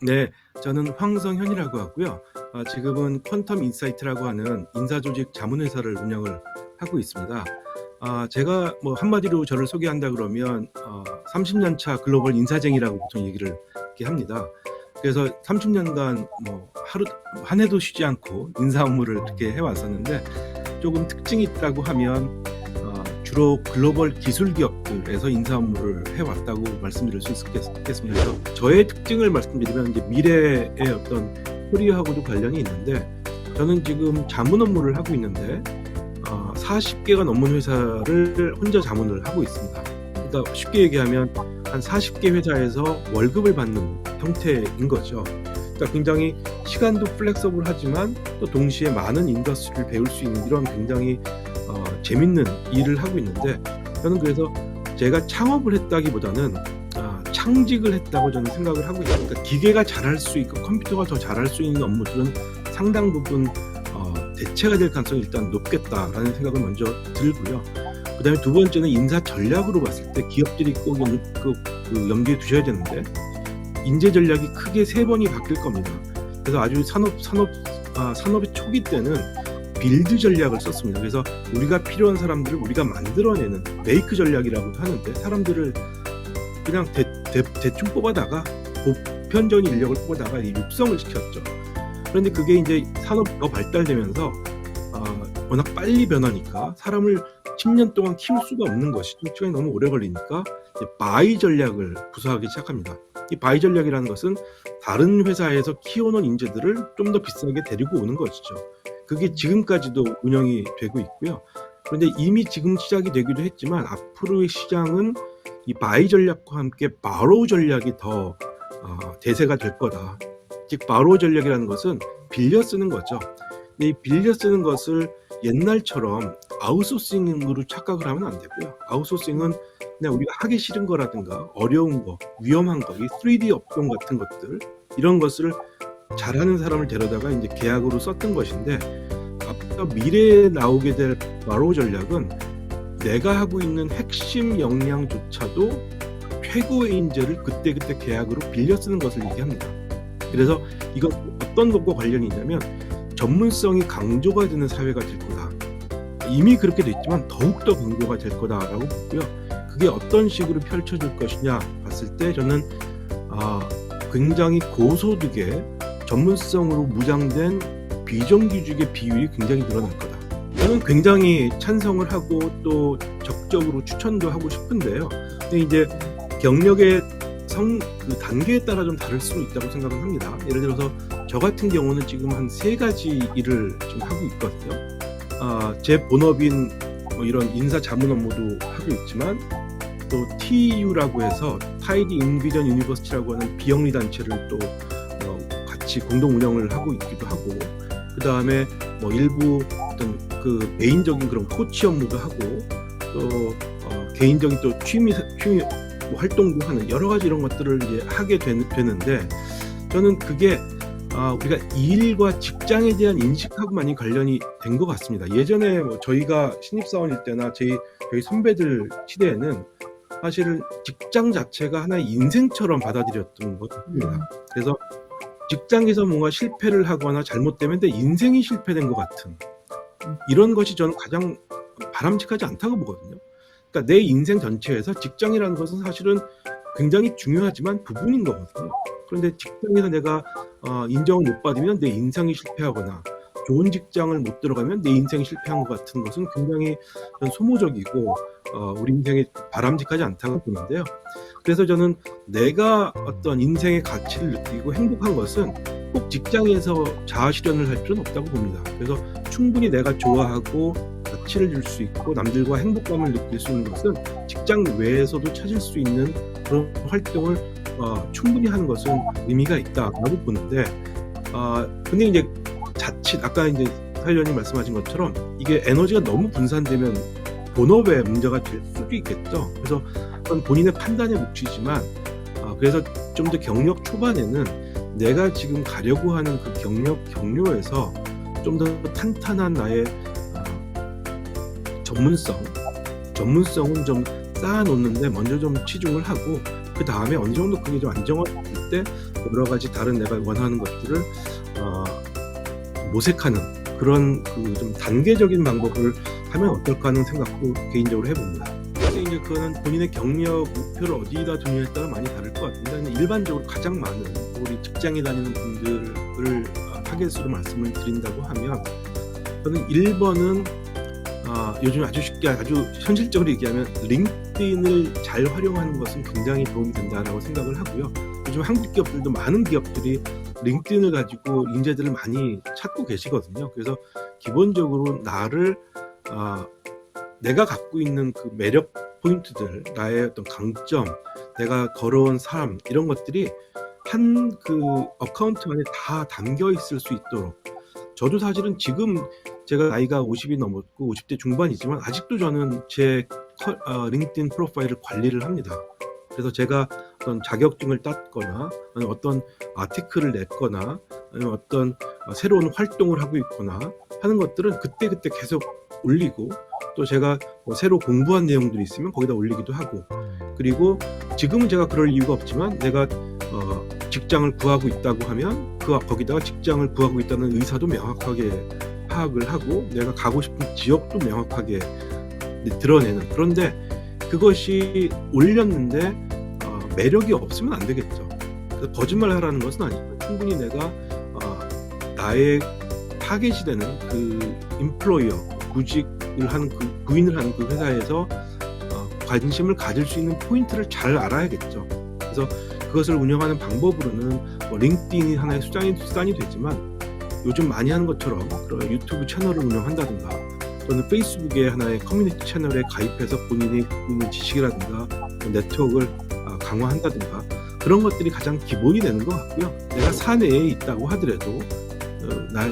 네, 저는 황성현이라고 하고요. 지금은 퀀텀 인사이트라고 하는 인사조직 자문회사를 운영을 하고 있습니다. 제가 뭐 한마디로 저를 소개한다 그러면 30년 차 글로벌 인사쟁이라고 보통 얘기를 이렇게 합니다. 그래서 30년간 뭐 하루 한 해도 쉬지 않고 인사 업무를 이렇게 해왔었는데, 조금 특징이 있다고 하면 주로 글로벌 기술 기업들에서 인사 업무를 해왔다고 말씀드릴 수 있겠습니다. 그래서 저의 특징을 말씀드리면 이제 미래의 어떤 커리어하고도 관련이 있는데, 저는 지금 자문 업무를 하고 있는데 40개가 넘는 회사를 혼자 자문을 하고 있습니다. 그러니까 쉽게 얘기하면 한 40개 회사에서 월급을 받는 형태인 거죠. 그러니까 굉장히 시간도 플렉서블하지만 또 동시에 많은 인더스트리를 배울 수 있는 이런 굉장히 재밌는 일을 하고 있는데, 저는 그래서 제가 창업을 했다기보다는 창직을 했다고 저는 생각을 하고 있어요. 그러니까 기계가 잘할 수 있고 컴퓨터가 더 잘할 수 있는 업무들은 상당 부분 대체가 될 가능성이 일단 높겠다라는 생각을 먼저 들고요. 그 다음에 두 번째는 인사 전략으로 봤을 때 기업들이 꼭 염두에 두셔야 되는데, 인재 전략이 크게 3번이 바뀔 겁니다. 그래서 아주 산업의 초기 때는 빌드 전략을 썼습니다. 그래서 우리가 필요한 사람들을 우리가 만들어내는 메이크 전략이라고도 하는데, 사람들을 그냥 대충 뽑아다가 보편적인 인력을 뽑아다가 육성을 시켰죠. 그런데 그게 이제 산업이 더 발달되면서 워낙 빨리 변하니까 사람을 10년 동안 키울 수가 없는 것이죠. 시간이 너무 오래 걸리니까 이제 바이 전략을 구사하기 시작합니다. 이 바이 전략이라는 것은 다른 회사에서 키워놓은 인재들을 좀 더 비싸게 데리고 오는 것이죠. 그게 지금까지도 운영이 되고 있고요. 그런데 이미 지금 시작이 되기도 했지만, 앞으로의 시장은 이 바이 전략과 함께 바로우 전략이 더 대세가 될 거다. 즉 바로우 전략이라는 것은 빌려 쓰는 거죠. 근데 이 빌려 쓰는 것을 옛날처럼 아웃소싱으로 착각을 하면 안 되고요. 아웃소싱은 그냥 우리가 하기 싫은 거라든가 어려운 거, 위험한 거, 이 3D 업종 같은 것들, 이런 것을 잘하는 사람을 데려다가 이제 계약으로 썼던 것인데, 앞으로 미래에 나오게 될 바로우 전략은 내가 하고 있는 핵심 역량조차도 최고의 인재를 그때그때 계약으로 빌려 쓰는 것을 얘기합니다. 그래서 이건 어떤 것과 관련이 있냐면, 전문성이 강조가 되는 사회가 될 거다. 이미 그렇게 됐지만 더욱더 강조가 될 거다라고 보고요. 그게 어떤 식으로 펼쳐질 것이냐 봤을 때, 저는 굉장히 고소득의 전문성으로 무장된 비정규직의 비율이 굉장히 늘어날 거다. 저는 굉장히 찬성을 하고 또 적극적으로 추천도 하고 싶은데요. 근데 이제 경력의 그 단계에 따라 좀 다를 수는 있다고 생각을 합니다. 예를 들어서 저 같은 경우는 지금 한 3가지 일을 좀 하고 있거든요. 제 본업인 뭐 이런 인사 자문 업무도 하고 있지만, 또 TU라고 해서 타이드 인비전 유니버시티라고 하는 비영리 단체를 또 같이 공동 운영을 하고 있기도 하고, 그 다음에 뭐 일부 어떤 그 메인적인 그런 코치 업무도 하고, 또 개인적인 또 취미 활동도 하는 여러 가지 이런 것들을 이제 하게 되는데, 저는 그게 우리가 일과 직장에 대한 인식하고 많이 관련이 된 것 같습니다. 예전에 뭐 저희가 신입사원일 때나 저희 선배들 시대에는 사실은 직장 자체가 하나의 인생처럼 받아들였던 것 같습니다. 그래서 직장에서 뭔가 실패를 하거나 잘못되면 내 인생이 실패된 것 같은 이런 것이 저는 가장 바람직하지 않다고 보거든요. 그러니까 내 인생 전체에서 직장이라는 것은 사실은 굉장히 중요하지만 부분인 거거든요. 그런데 직장에서 내가 인정을 못 받으면 내 인생이 실패하거나, 좋은 직장을 못 들어가면 내 인생이 실패한 것 같은 것은 굉장히 소모적이고 우리 인생에 바람직하지 않다고 보는데요. 그래서 저는 내가 어떤 인생의 가치를 느끼고 행복한 것은 꼭 직장에서 자아실현을 할 필요는 없다고 봅니다. 그래서 충분히 내가 좋아하고 가치를 줄 수 있고 남들과 행복감을 느낄 수 있는 것은 직장 외에서도 찾을 수 있는 그런 활동을 충분히 하는 것은 의미가 있다고 보는데, 근데 이제 자칫 아까 이제 사회자님 말씀하신 것처럼 이게 에너지가 너무 분산되면 본업에 문제가 될 수도 있겠죠. 그래서 그건 본인의 판단에 묻히지만, 그래서 좀 더 경력 초반에는 내가 지금 가려고 하는 그 경로에서 좀 더 탄탄한 나의 전문성은 좀 쌓아 놓는데 먼저 좀 치중을 하고, 그다음에 어느 정도 그게 좀 안정화될 때 여러 가지 다른 내가 원하는 것들을 어 모색하는 그런 그 좀 단계적인 방법을 하면 어떨까 하는 생각도 개인적으로 해 봅니다. 근데 이제 그거는 본인의 경력 목표를 어디다 두느냐에 따라 많이 다를 것 같은데, 근데 일반적으로 가장 많은 우리 직장에 다니는 분들을 타겟으로 말씀을 드린다고 하면, 저는 1번은 요즘 아주 쉽게 아주 현실적으로 얘기하면 링크드인을 잘 활용하는 것은 굉장히 도움이 된다라고 생각을 하고요. 요즘 한국 기업들도 많은 기업들이 링크드인을 가지고 인재들을 많이 찾고 계시거든요. 그래서 기본적으로 나를 내가 갖고 있는 그 매력 포인트들, 나의 어떤 강점, 내가 걸어온 삶, 이런 것들이 한 그 어카운트 안에 다 담겨 있을 수 있도록, 저도 사실은 지금 제가 나이가 50이 넘었고 50대 중반이지만 아직도 저는 제 링크드인 프로파일을 관리를 합니다. 그래서 제가 어떤 자격증을 땄거나, 아니면 어떤 아티클을 냈거나, 아니면 어떤 새로운 활동을 하고 있거나 하는 것들은 그때그때 계속 올리고, 또 제가 새로 공부한 내용들이 있으면 거기다 올리기도 하고, 그리고 지금은 제가 그럴 이유가 없지만 내가 직장을 구하고 있다고 하면 거기다가 직장을 구하고 있다는 의사도 명확하게 파악을 하고, 내가 가고 싶은 지역도 명확하게 드러내는. 그런데 그것이 올렸는데 매력이 없으면 안 되겠죠. 그래서 거짓말 하라는 것은 아니고, 충분히 내가 나의 타겟이 되는 그 임플로이어, 구직을 하는 그 구인을 하는 그 회사에서 관심을 가질 수 있는 포인트를 잘 알아야겠죠. 그래서 그것을 운영하는 방법으로는 링크드인이 하나의 수단이 되지만, 요즘 많이 하는 것처럼 그런 유튜브 채널을 운영한다든가, 또는 페이스북에 하나의 커뮤니티 채널에 가입해서 본인이 갖고 있는 지식이라든가 네트워크를 강화한다든가, 그런 것들이 가장 기본이 되는 것 같고요. 내가 사내에 있다고 하더라도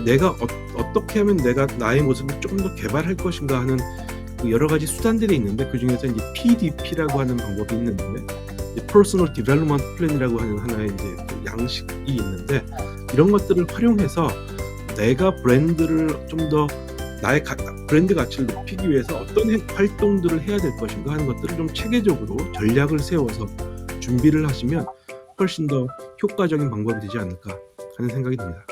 내가 어떻게 하면 내가 나의 모습을 조금 더 개발할 것인가 하는 그 여러 가지 수단들이 있는데, 그 중에서 이제 PDP라고 하는 방법이 있는데, Personal Development Plan이라고 하는 하나의 이제 그 양식이 있는데, 이런 것들을 활용해서 내가 브랜드를 좀 더 나의 브랜드 가치를 높이기 위해서 어떤 활동들을 해야 될 것인가 하는 것들을 좀 체계적으로 전략을 세워서 준비를 하시면 훨씬 더 효과적인 방법이 되지 않을까 하는 생각이 듭니다.